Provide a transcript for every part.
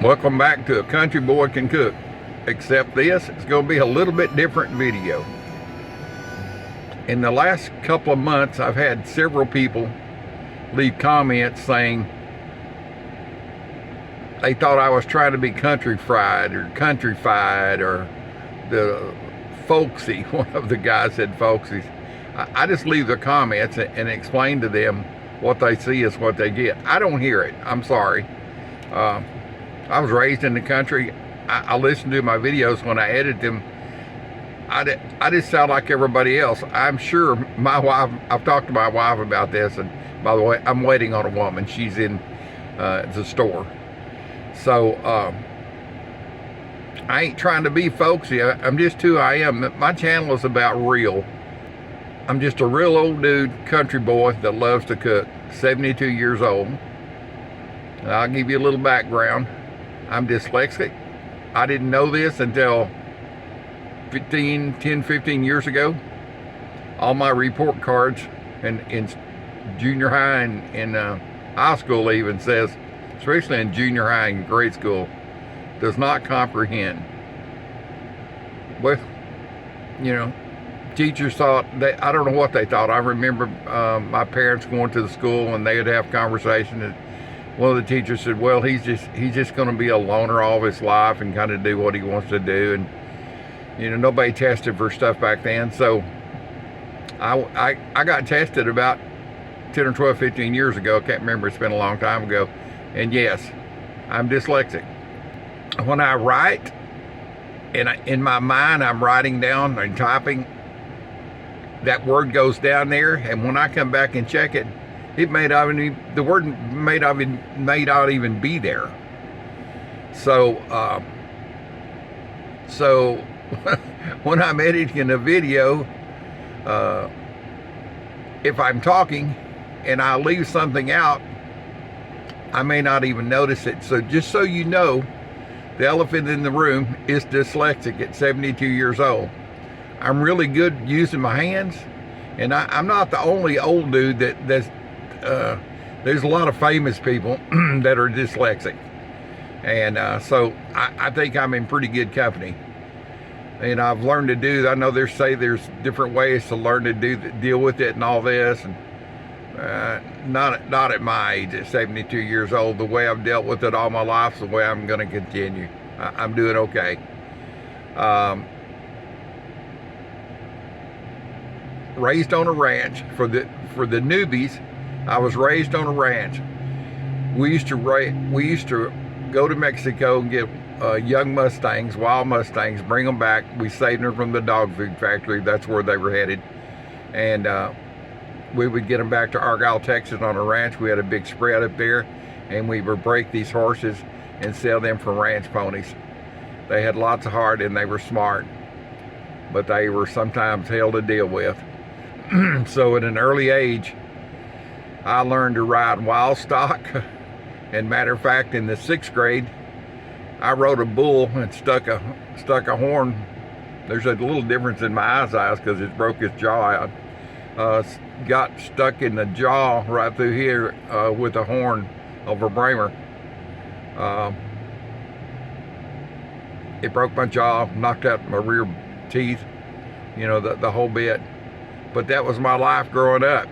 Welcome back to A Country Boy Can Cook. Except this, it's going to be a little bit different video. In the last couple of months, I've had several people leave comments saying they thought I was trying to be country fried or countryfied or the folksy. One of the guys said folksy. I just leave the comments and explain to them what they see is what they get. I don't hear it. I'm sorry. I was raised in the country. I listen to my videos when I edit them. I just sound like everybody else. I'm sure my wife, I've talked to my wife about this, and by the way, I'm waiting on a woman. She's in the store. So I ain't trying to be folksy. I'm just who I am. My channel is about real. I'm just a real old dude, country boy that loves to cook, 72 years old. And I'll give you a little background. I'm dyslexic. I didn't know this until 10, 15 years ago. All my report cards in junior high and high school even says, especially in junior high and grade school, does not comprehend. Well, you know, teachers thought, I don't know what they thought. I remember my parents going to the school and they would have conversations. And one of the teachers said, well, he's just going to be a loner all of his life and kind of do what he wants to do. And, you know, nobody tested for stuff back then. So I got tested about 10 or 12, 15 years ago. I can't remember. It's been a long time ago. And yes, I'm dyslexic. When I write, and in my mind, I'm writing down and typing, that word goes down there. And when I come back and check it, the word may not even be there. So when I'm editing a video, if I'm talking and I leave something out, I may not even notice it. So just so you know, the elephant in the room is dyslexic at 72 years old. I'm really good using my hands, and I'm not the only old dude there's a lot of famous people that are dyslexic. And so I think I'm in pretty good company. And I've learned to do, I know there's different ways to learn to deal with it and all this. And not at my age, at 72 years old. The way I've dealt with it all my life is the way I'm going to continue. I'm doing okay. Raised on a ranch. For the newbies, I was raised on a ranch. We used to go to Mexico and get young Mustangs, wild Mustangs, bring them back. We saved them from the dog food factory. That's where they were headed. And we would get them back to Argyle, Texas on a ranch. We had a big spread up there, and we would break these horses and sell them for ranch ponies. They had lots of heart and they were smart, but they were sometimes hell to deal with. So at an early age, I learned to ride wild stock. And matter of fact, in the 6th grade, I rode a bull and stuck a horn. There's a little difference in my eyes because it broke his jaw out. Got stuck in the jaw right through here with a horn of a bramer. It broke my jaw, knocked out my rear teeth, you know, the whole bit. But that was my life growing up.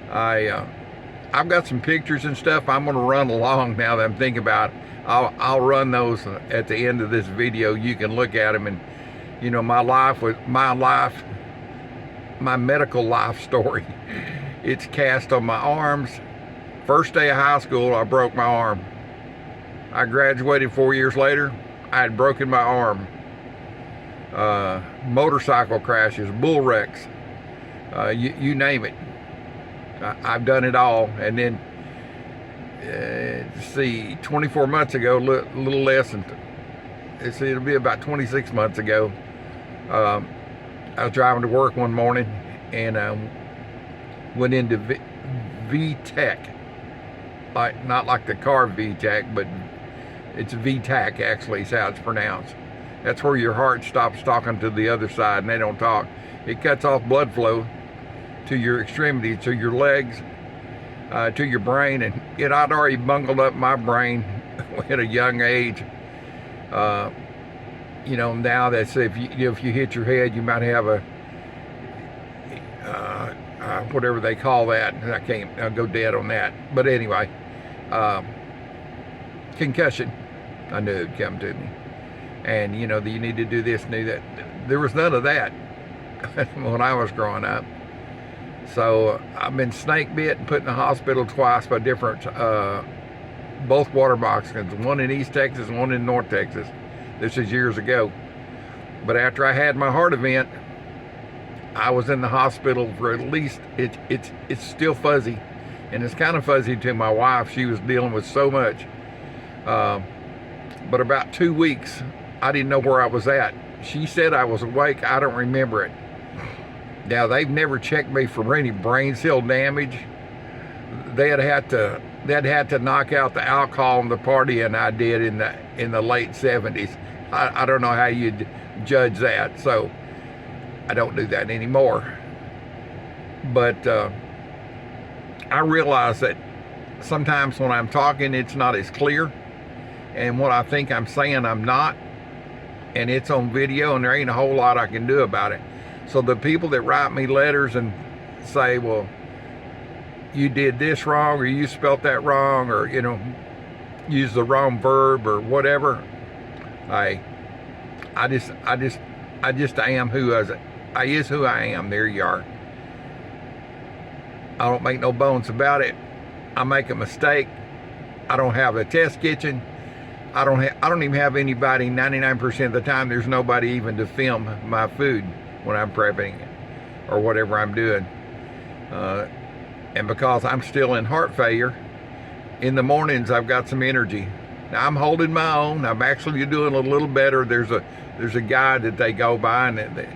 I've got some pictures and stuff I'm going to run along now that I'm thinking about. I'll run those at the end of this video. You can look at them, and you know, my medical life story. It's cast on my arms. First day of high school, I broke my arm. I graduated 4 years later. I had broken my arm. Motorcycle crashes, bull wrecks, you name it. I've done it all. And then, see, 24 months ago, a little less than, it'll be about 26 months ago, I was driving to work one morning and went into VTEC, not like the car VTEC, but it's VTAC actually is how it's pronounced. That's where your heart stops talking to the other side and they don't talk. It cuts off blood flow to your extremities, to your legs, to your brain. And I'd already bungled up my brain at a young age. You know, now that's if you hit your head, you might have a whatever they call that. I can't I'll go dead on that. But anyway, concussion. I knew it'd come to me. And you know, you need to do this, do that. There was none of that when I was growing up. So I've been snake bit and put in the hospital twice by different, both water moccasins, one in East Texas and one in North Texas. This is years ago. But after I had my heart event, I was in the hospital for at least, it's still fuzzy. And it's kind of fuzzy to my wife. She was dealing with so much. But about 2 weeks, I didn't know where I was at. She said I was awake. I don't remember it. Now, they've never checked me for any brain cell damage. They'd had to knock out the alcohol in the party, and I did in the late 70s. I don't know how you'd judge that, so I don't do that anymore. But I realize that sometimes when I'm talking, it's not as clear, and what I think I'm saying, I'm not, and it's on video, and there ain't a whole lot I can do about it. So the people that write me letters and say, well, you did this wrong, or you spelt that wrong, or, you know, use the wrong verb or whatever, I just am who I is who I am. There you are. I don't make no bones about it. I make a mistake. I don't have a test kitchen. I don't even have anybody. 99% of the time, there's nobody even to film my food when I'm prepping it or whatever I'm doing. And because I'm still in heart failure, in the mornings I've got some energy. Now I'm holding my own. I'm actually doing a little better. There's a guy that they go by, and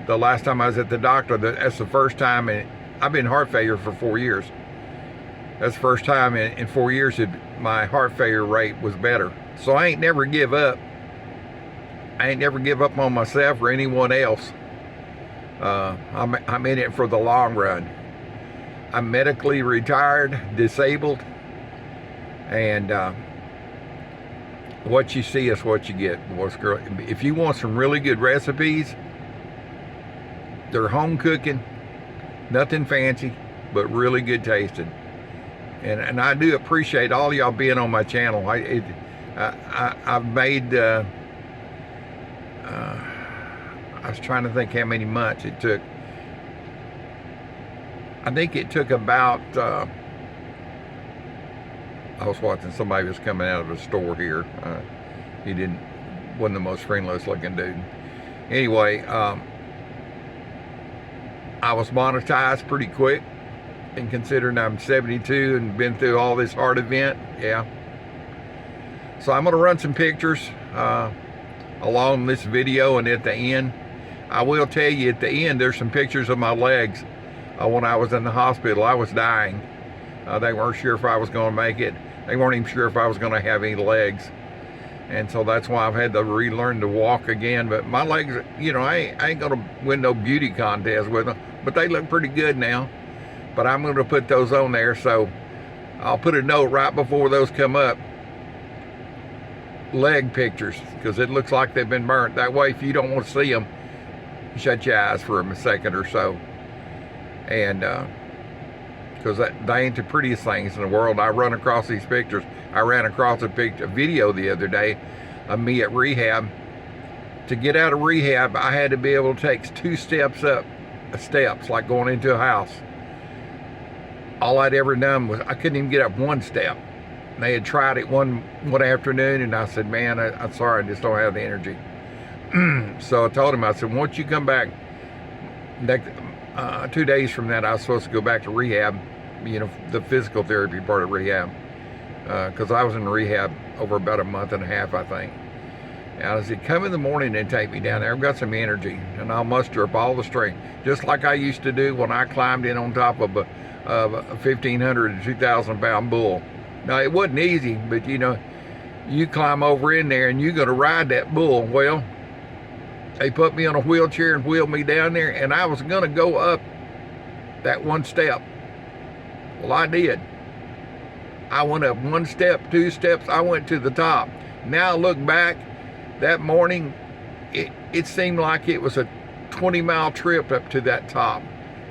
the last time I was at the doctor, that's the first time, and I've been heart failure for 4 years. That's the first time in 4 years that my heart failure rate was better. So I ain't never give up. I ain't never give up on myself or anyone else. I'm in it for the long run. I'm medically retired, disabled, and what you see is what you get, boys, girls. If you want some really good recipes, they're home cooking, nothing fancy, but really good tasting. And I do appreciate all y'all being on my channel. I've made. I was trying to think how many months it took. I think it took about. I was watching somebody was coming out of a store here. He wasn't the most friendliest looking dude. Anyway, I was monetized pretty quick, and considering I'm 72 and been through all this heart event, yeah. So I'm gonna run some pictures along this video, and at the end, I will tell you at the end, there's some pictures of my legs. When I was in the hospital, I was dying. They weren't sure if I was gonna make it. They weren't even sure if I was gonna have any legs. And so that's why I've had to relearn to walk again. But my legs, you know, I ain't gonna win no beauty contest with them, but they look pretty good now. But I'm gonna put those on there, so I'll put a note right before those come up. Leg pictures, because it looks like they've been burnt. That way, if you don't want to see them, shut your eyes for a second or so. And because they ain't the prettiest things in the world. I run across these pictures. I ran across a video the other day of me at rehab. To get out of rehab, I had to be able to take 2 steps up, like going into a house. All I'd ever done was I couldn't even get up 1 step. They had tried it one afternoon, and I said, man, I'm sorry, I just don't have the energy. So I told him, I said, once you come back, 2 days from that, I was supposed to go back to rehab, you know, the physical therapy part of rehab, because I was in rehab over about a month and a half, I think. And I said, come in the morning and take me down there. I've got some energy, and I'll muster up all the strength, just like I used to do when I climbed in on top of a 1,500 to 2,000 pound bull. Now, it wasn't easy, but you know, you climb over in there and you're going to ride that bull. Well, they put me on a wheelchair and wheeled me down there, and I was going to go up that 1 step. Well, I did. I went up 1 step, 2 steps, I went to the top. Now I look back, that morning, it seemed like it was a 20-mile trip up to that top.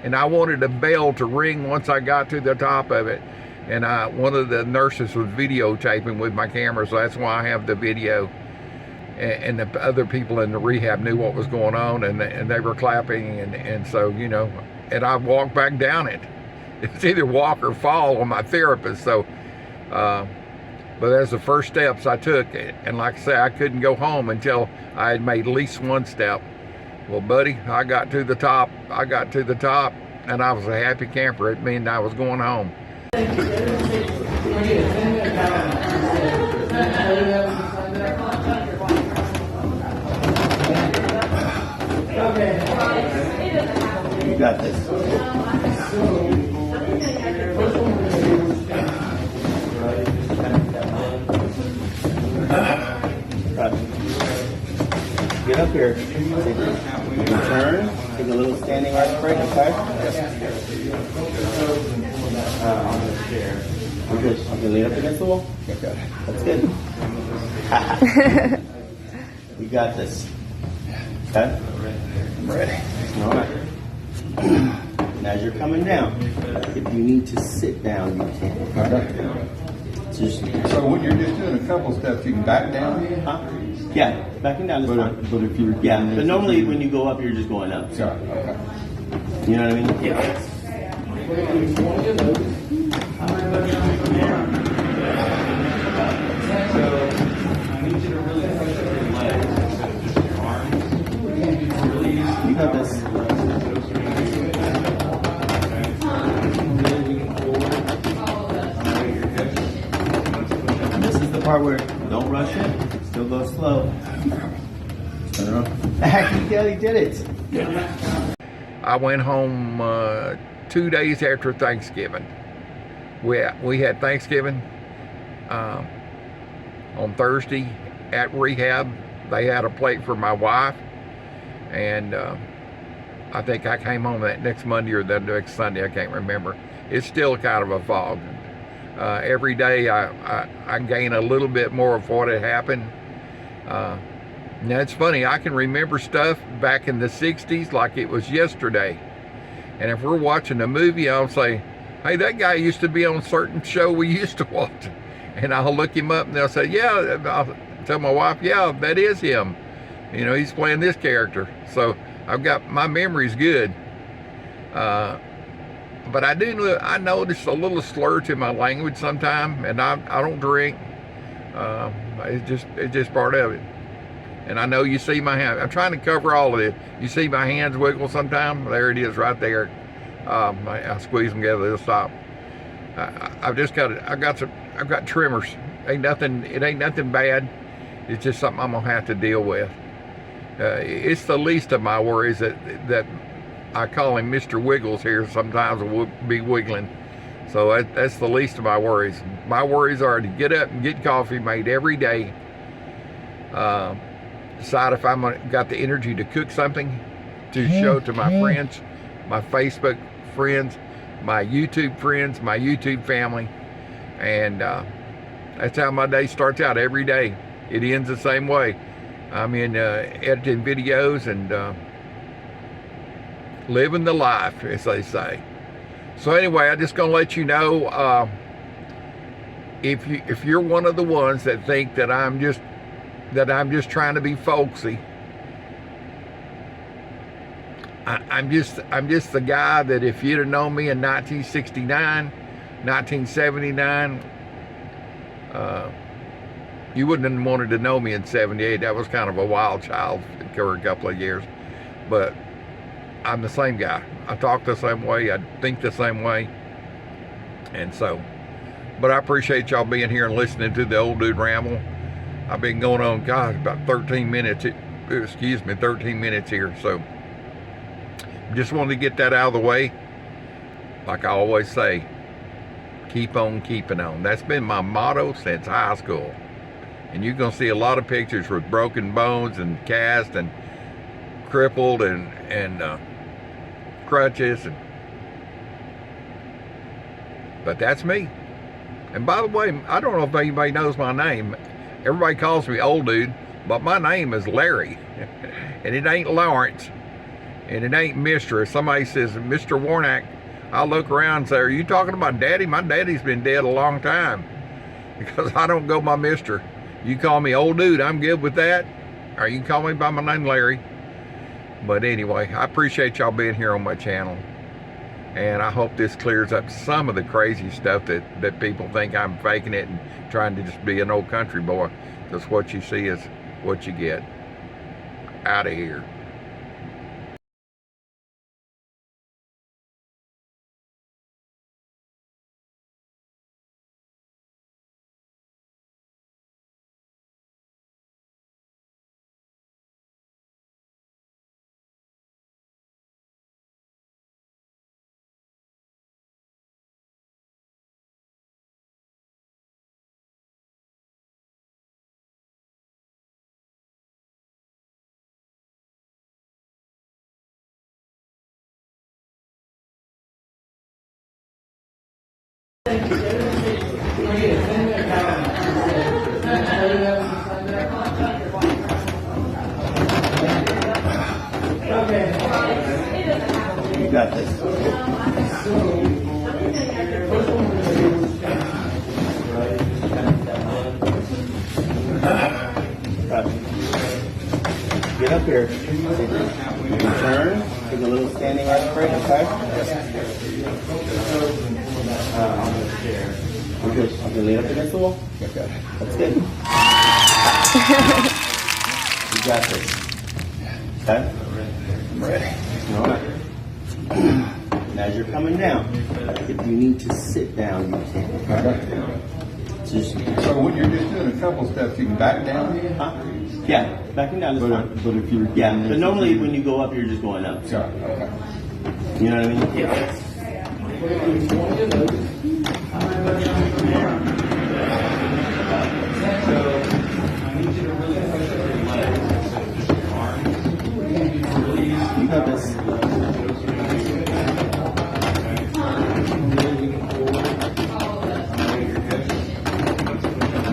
And I wanted a bell to ring once I got to the top of it. And one of the nurses was videotaping with my camera, so that's why I have the video. And the other people in the rehab knew what was going on, and they were clapping, and so, you know, and I walked back down it. It's either walk or fall on my therapist. So, but that's the first steps I took, and like I say, I couldn't go home until I had made at least 1 step. Well, buddy, I got to the top, and I was a happy camper. It meant I was going home. You got this. Get up here. Turn. Take a little standing arch break, okay? We're good. You can lean up against the wall? Okay. That's good. You got this. Okay? I'm ready. All right. And as you're coming down, if you need to sit down, you can. So when you're just doing a couple steps, you can back down? Huh? Yeah, backing down is fine. But if you're... Yeah, but normally when you go up, you're just going up. Sorry, okay. You know what I mean? Yeah. You got this. This is the part where don't rush it. Still go slow. Yeah, he did it. I went home 2 days after Thanksgiving. We had Thanksgiving on Thursday at rehab. They had a plate for my wife, and I think I came home that next Monday or the next Sunday. I can't remember. It's still kind of a fog. Every day I gain a little bit more of what had happened. Now it's funny, I can remember stuff back in the 60s like it was yesterday. And if we're watching a movie, I'll say, hey, that guy used to be on a certain show we used to watch. And I'll look him up and they'll say, yeah, I'll tell my wife, yeah, that is him. You know, he's playing this character. So I've got, my memory's good. But I notice a little slur to my language sometime, and I don't drink. It's just part of it. And I know you see my hand. I'm trying to cover all of it. You see my hands wiggle sometime? There it is right there. I squeeze them together, they'll stop. I've got tremors. It ain't nothing bad. It's just something I'm gonna have to deal with. It's the least of my worries that I call him Mr. Wiggles here. Sometimes will be wiggling. So that's the least of my worries. My worries are to get up and get coffee made every day. Decide if I'm got the energy to cook something to show to my friends, my Facebook friends, my YouTube friends, my YouTube family. And that's how my day starts out every day. It ends the same way. I'm in editing videos and living the life, as they say. So anyway, I'm just gonna let you know, if you're one of the ones that think that I'm just trying to be folksy, I'm just the guy that if you'd have known me in 1969, 1979, you wouldn't have wanted to know me in 78. That was kind of a wild child for a couple of years. But I'm the same guy. I talk the same way. I think the same way. And so, but I appreciate y'all being here and listening to the old dude ramble. I've been going on, God, about 13 minutes. 13 minutes here. So, just wanted to get that out of the way. Like I always say, keep on keeping on. That's been my motto since high school. And you're going to see a lot of pictures with broken bones and cast and crippled and crutches. But that's me. And by the way, I don't know if anybody knows my name. Everybody calls me old dude, but my name is Larry. And it ain't Lawrence. And it ain't Mr. If somebody says, Mr. Warnack, I'll look around and say, are you talking about Daddy? My daddy's been dead a long time. Because I don't go by Mr. You call me old dude, I'm good with that. Or you can call me by my name, Larry. But anyway, I appreciate y'all being here on my channel. And I hope this clears up some of the crazy stuff that people think I'm faking it and trying to just be an old country boy. Because what you see is what you get. Out of here. You got this. Get up here. Turn. Take a little standing right break, okay? I'm good. Okay, lean up against the wall. Okay. That's good. You got this. Okay? I'm ready. All right. And as you're coming down, if you need to sit down, you can. Okay. Just, So when you're just doing a couple steps, you can back down? huh? Yeah, backing down is fine. But if you Yeah, but normally when you go up, you're just going up. Sorry, okay. You know what I mean? Yeah. You got this.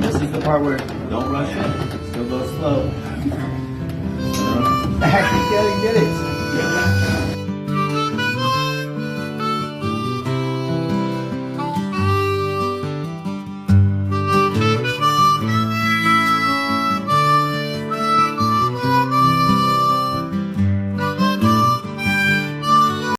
This is the part where don't rush it. Still go slow. You get it.